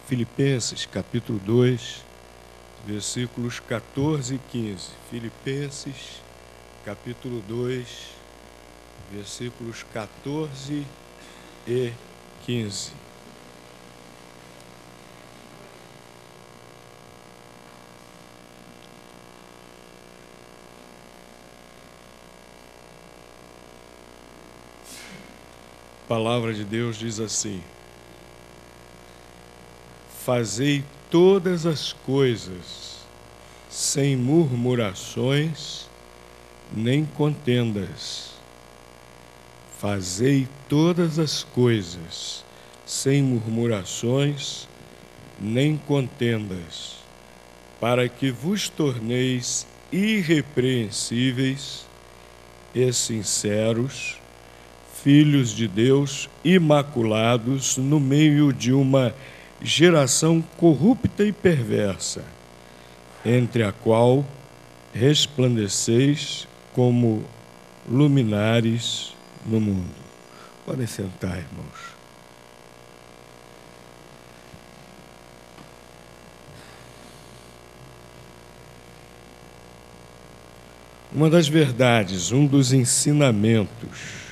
Filipenses, capítulo 2, versículos 14 e 15. Filipenses, capítulo 2, versículos 14 e 15. A palavra de Deus diz assim: fazei todas as coisas sem murmurações nem contendas. Fazei todas as coisas sem murmurações nem contendas, para que vos torneis irrepreensíveis e sinceros, filhos de Deus, imaculados no meio de uma geração corrupta e perversa, entre a qual resplandeceis como luminares no mundo. Podem sentar, irmãos. Uma das verdades, um dos ensinamentos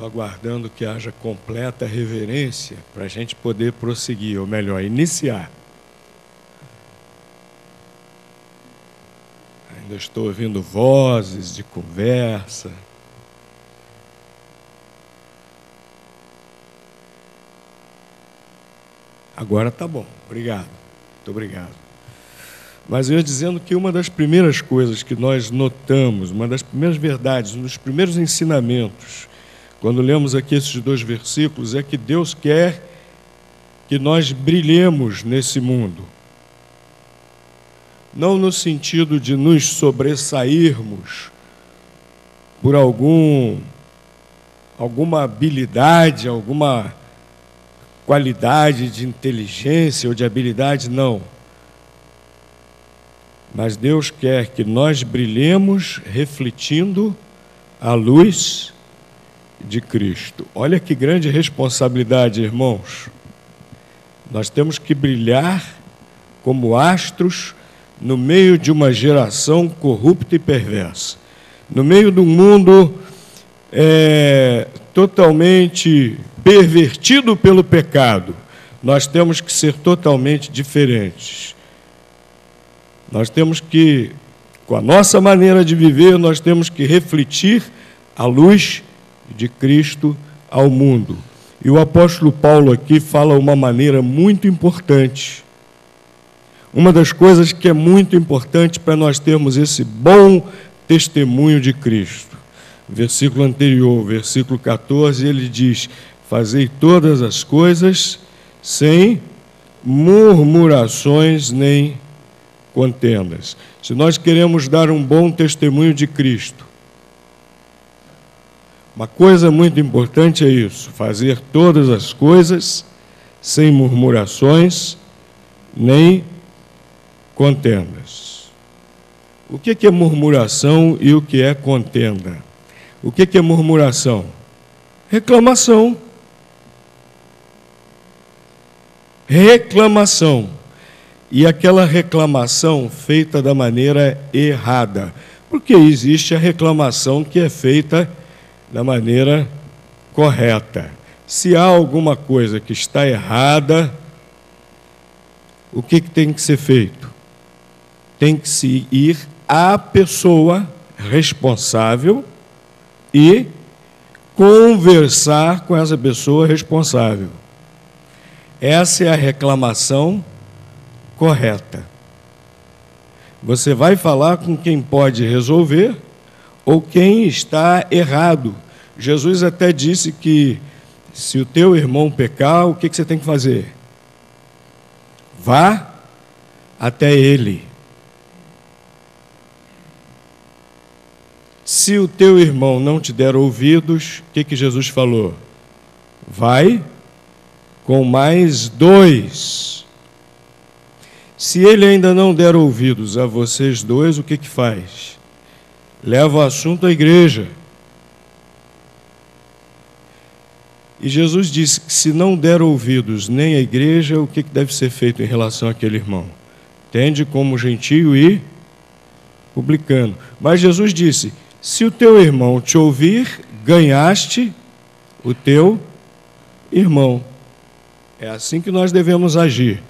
Estou aguardando que haja completa reverência para a gente poder prosseguir, ou melhor, iniciar. Ainda estou ouvindo vozes de conversa. Agora está bom, obrigado, muito obrigado. Mas eu ia dizendo que uma das primeiras coisas que nós notamos, uma das primeiras verdades, um dos primeiros ensinamentos, quando lemos aqui esses dois versículos, é que Deus quer que nós brilhemos nesse mundo. Não no sentido de nos sobressairmos por alguma habilidade, alguma qualidade de inteligência ou de habilidade, não. Mas Deus quer que nós brilhemos refletindo a luz de Cristo. Olha que grande responsabilidade, irmãos. Nós temos que brilhar como astros no meio de uma geração corrupta e perversa, no meio de um mundo totalmente pervertido pelo pecado. Nós temos que ser totalmente diferentes. Nós temos que, com a nossa maneira de viver, nós temos que refletir a luz de Cristo ao mundo. E o apóstolo Paulo aqui fala uma maneira muito importante. Uma das coisas que é muito importante para nós termos esse bom testemunho de Cristo. Versículo anterior, versículo 14, ele diz: fazei todas as coisas sem murmurações nem contendas. Se nós queremos dar um bom testemunho de Cristo, uma coisa muito importante é isso: fazer todas as coisas sem murmurações nem contendas. O que é murmuração e o que é contenda? O que é murmuração? Reclamação. Reclamação. E aquela reclamação feita da maneira errada. Porque existe a reclamação que é feita da maneira correta. Se há alguma coisa que está errada, o que tem que ser feito? Tem que se ir à pessoa responsável e conversar com essa pessoa responsável. Essa é a reclamação correta. Você vai falar com quem pode resolver ou quem está errado. Jesus até disse que se o teu irmão pecar, o que você tem que fazer? Vá até ele. Se o teu irmão não te der ouvidos, o que Jesus falou? Vai com mais 2. Se ele ainda não der ouvidos a vocês 2, o que faz? Leva o assunto à igreja. E Jesus disse que se não der ouvidos nem à igreja, o que deve ser feito em relação àquele irmão? Tende como gentio e publicano. Mas Jesus disse, se o teu irmão te ouvir, ganhaste o teu irmão. É assim que nós devemos agir.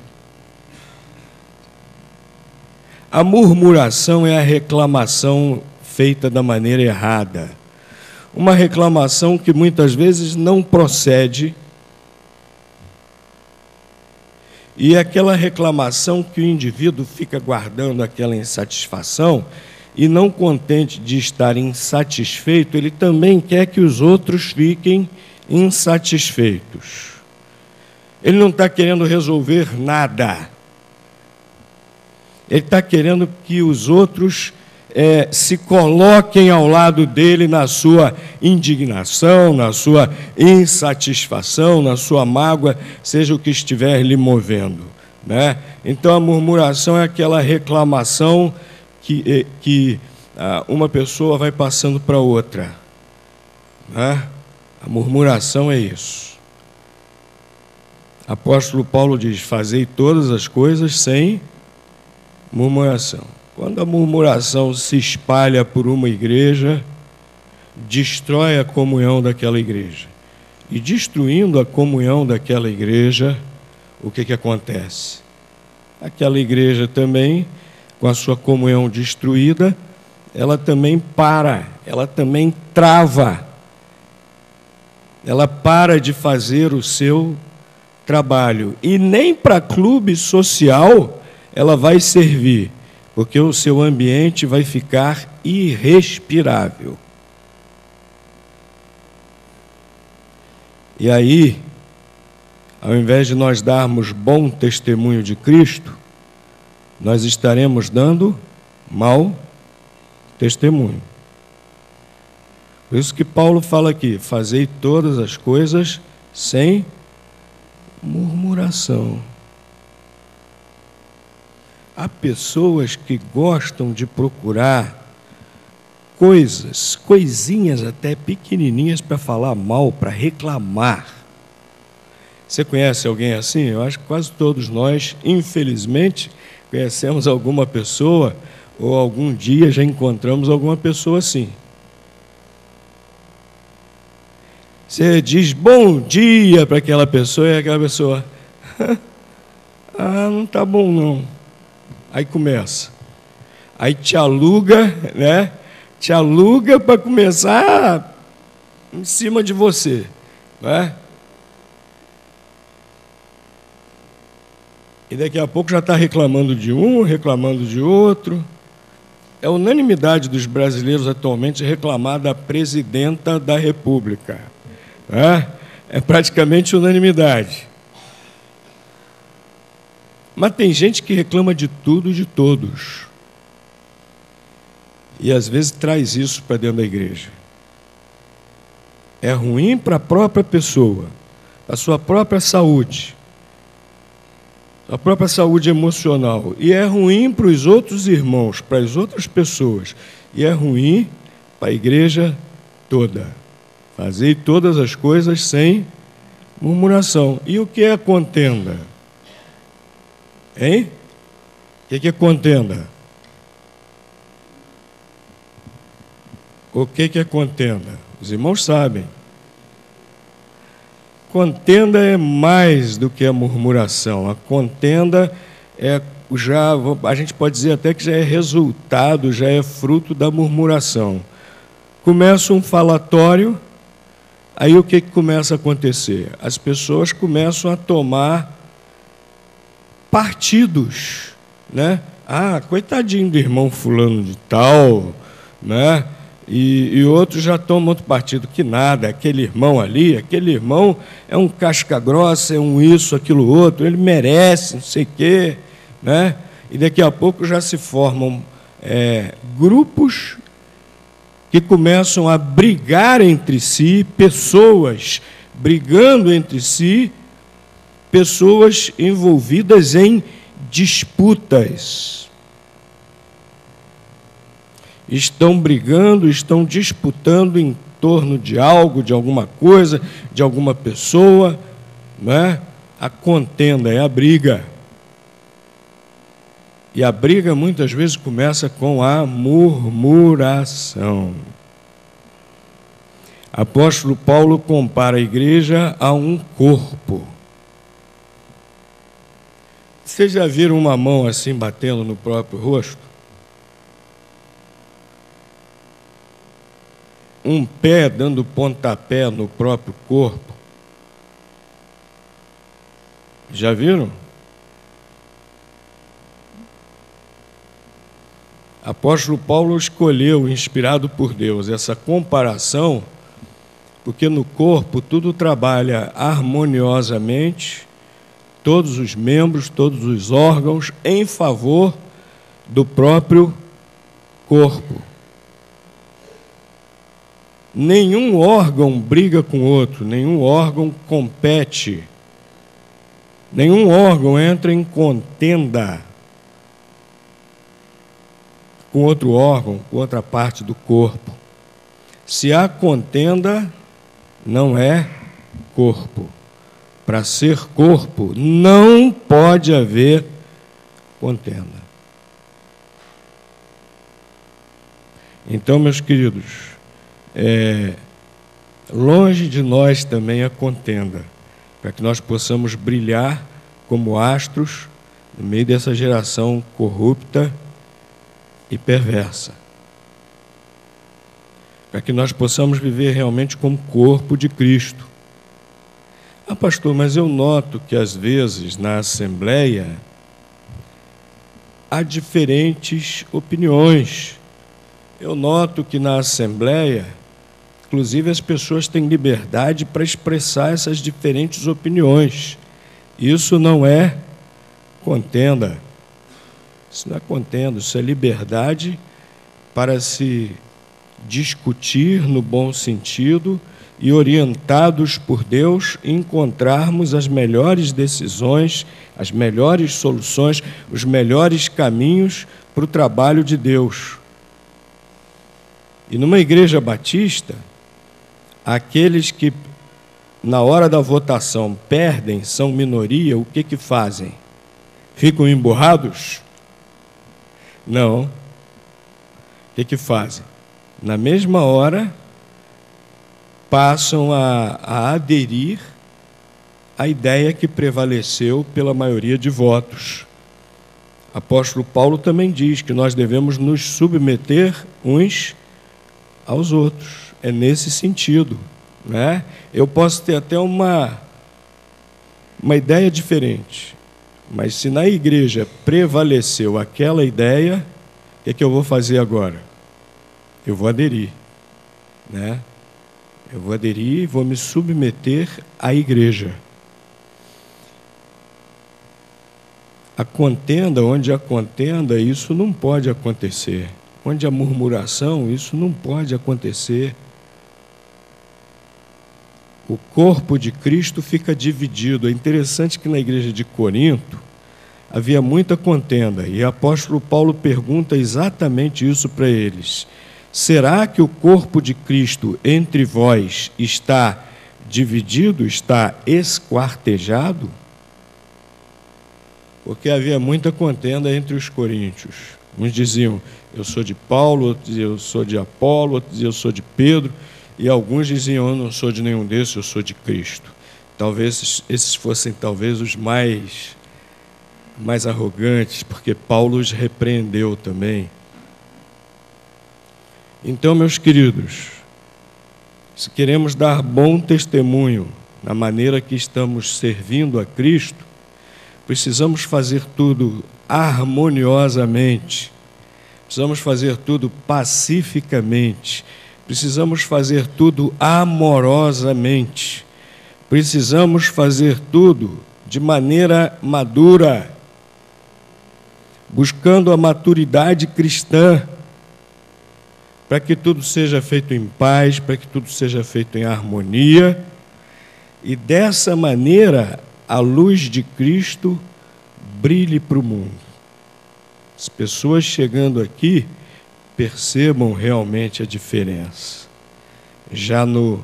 A murmuração é a reclamação feita da maneira errada. Uma reclamação que muitas vezes não procede. E é aquela reclamação que o indivíduo fica guardando aquela insatisfação e não contente de estar insatisfeito, ele também quer que os outros fiquem insatisfeitos. Ele não está querendo resolver nada. Ele está querendo que os outros se coloquem ao lado dele na sua indignação, na sua insatisfação, na sua mágoa, seja o que estiver lhe movendo, né? Então a murmuração é aquela reclamação que uma pessoa vai passando para outra, né? A murmuração é isso. Apóstolo Paulo diz, fazei todas as coisas sem murmuração. Quando a murmuração se espalha por uma igreja, destrói a comunhão daquela igreja. E destruindo a comunhão daquela igreja, o que acontece? Aquela igreja também, com a sua comunhão destruída, ela também para, ela também trava. Ela para de fazer o seu trabalho. E nem para clube social ela vai servir, porque o seu ambiente vai ficar irrespirável. E aí, ao invés de nós darmos bom testemunho de Cristo, nós estaremos dando mau testemunho. Por isso que Paulo fala aqui, fazei todas as coisas sem murmuração. Há pessoas que gostam de procurar coisinhas até pequenininhas para falar mal, para reclamar. Você conhece alguém assim? Eu acho que quase todos nós, infelizmente, conhecemos alguma pessoa ou algum dia já encontramos alguma pessoa assim. Você diz bom dia para aquela pessoa e aquela pessoa, não está bom não. Aí começa. Aí te aluga, né? Te aluga para começar em cima de você, né? E daqui a pouco já está reclamando de um, reclamando de outro. É unanimidade dos brasileiros atualmente reclamar da presidenta da República, né? É praticamente unanimidade. Mas tem gente que reclama de tudo e de todos. E às vezes traz isso para dentro da igreja. É ruim para a própria pessoa, para a sua própria saúde, a própria saúde emocional. E é ruim para os outros irmãos, para as outras pessoas. E é ruim para a igreja toda. Fazei todas as coisas sem murmuração. E o que é contenda? Hein? O que é contenda? O que é contenda? Os irmãos sabem. Contenda é mais do que a murmuração. A contenda a gente pode dizer até que já é resultado, já é fruto da murmuração. Começa um falatório, aí o que começa a acontecer? As pessoas começam a tomar partidos, né? Coitadinho do irmão fulano de tal, né? E outros já tomam outro partido, que nada, aquele irmão ali, aquele irmão é um casca grossa, é um isso, aquilo outro, ele merece, não sei o quê, né? E daqui a pouco já se formam grupos que começam a brigar entre si, pessoas brigando entre si, pessoas envolvidas em disputas. Estão brigando, estão disputando em torno de algo, de alguma coisa, de alguma pessoa, não é? A contenda é a briga. E a briga muitas vezes começa com a murmuração. Apóstolo Paulo compara a igreja a um corpo. Vocês já viram uma mão assim batendo no próprio rosto? Um pé dando pontapé no próprio corpo? Já viram? Apóstolo Paulo escolheu, inspirado por Deus, essa comparação, porque no corpo tudo trabalha harmoniosamente, todos os membros, todos os órgãos, em favor do próprio corpo. Nenhum órgão briga com o outro, nenhum órgão compete, nenhum órgão entra em contenda com outro órgão, com outra parte do corpo. Se há contenda, não é corpo. Para ser corpo, não pode haver contenda. Então, meus queridos, longe de nós também a contenda, para que nós possamos brilhar como astros no meio dessa geração corrupta e perversa, para que nós possamos viver realmente como corpo de Cristo. Ah, pastor, mas eu noto que às vezes na Assembleia há diferentes opiniões. Eu noto que na Assembleia, inclusive, as pessoas têm liberdade para expressar essas diferentes opiniões. Isso não é contenda. Isso não é contenda, isso é liberdade para se discutir no bom sentido e, orientados por Deus, encontrarmos as melhores decisões, as melhores soluções, os melhores caminhos para o trabalho de Deus. E numa igreja batista, aqueles que, na hora da votação, perdem, são minoria, o que fazem? Ficam emburrados? Não. O que fazem? Na mesma hora, passam a aderir à ideia que prevaleceu pela maioria de votos. Apóstolo Paulo também diz que nós devemos nos submeter uns aos outros. É nesse sentido, né? Eu posso ter até uma ideia diferente, mas se na igreja prevaleceu aquela ideia, o que eu vou fazer agora? Eu vou aderir, né? Eu vou aderir e vou me submeter à igreja. A contenda, onde há contenda, isso não pode acontecer. Onde há murmuração, isso não pode acontecer. O corpo de Cristo fica dividido. É interessante que na igreja de Corinto havia muita contenda, e o apóstolo Paulo pergunta exatamente isso para eles. Será que o corpo de Cristo entre vós está dividido, está esquartejado? Porque havia muita contenda entre os coríntios. Uns diziam, eu sou de Paulo, outros diziam, eu sou de Apolo, outros diziam, eu sou de Pedro, e alguns diziam, eu não sou de nenhum desses, eu sou de Cristo. Talvez esses fossem os mais arrogantes, porque Paulo os repreendeu também. Então, meus queridos, se queremos dar bom testemunho na maneira que estamos servindo a Cristo, precisamos fazer tudo harmoniosamente, precisamos fazer tudo pacificamente, precisamos fazer tudo amorosamente, precisamos fazer tudo de maneira madura, buscando a maturidade cristã, para que tudo seja feito em paz, para que tudo seja feito em harmonia, e dessa maneira a luz de Cristo brilhe para o mundo. As pessoas chegando aqui percebam realmente a diferença. Já no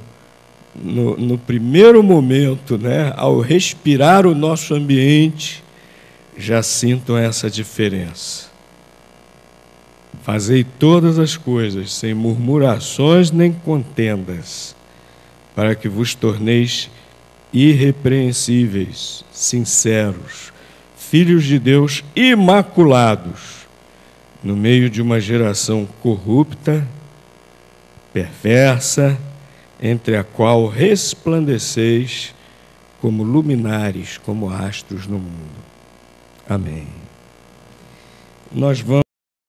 primeiro momento, né, ao respirar o nosso ambiente, já sintam essa diferença. Fazei todas as coisas sem murmurações nem contendas, para que vos torneis irrepreensíveis, sinceros, filhos de Deus imaculados, no meio de uma geração corrupta, perversa, entre a qual resplandeceis como luminares, como astros no mundo. Amém. Nós vamos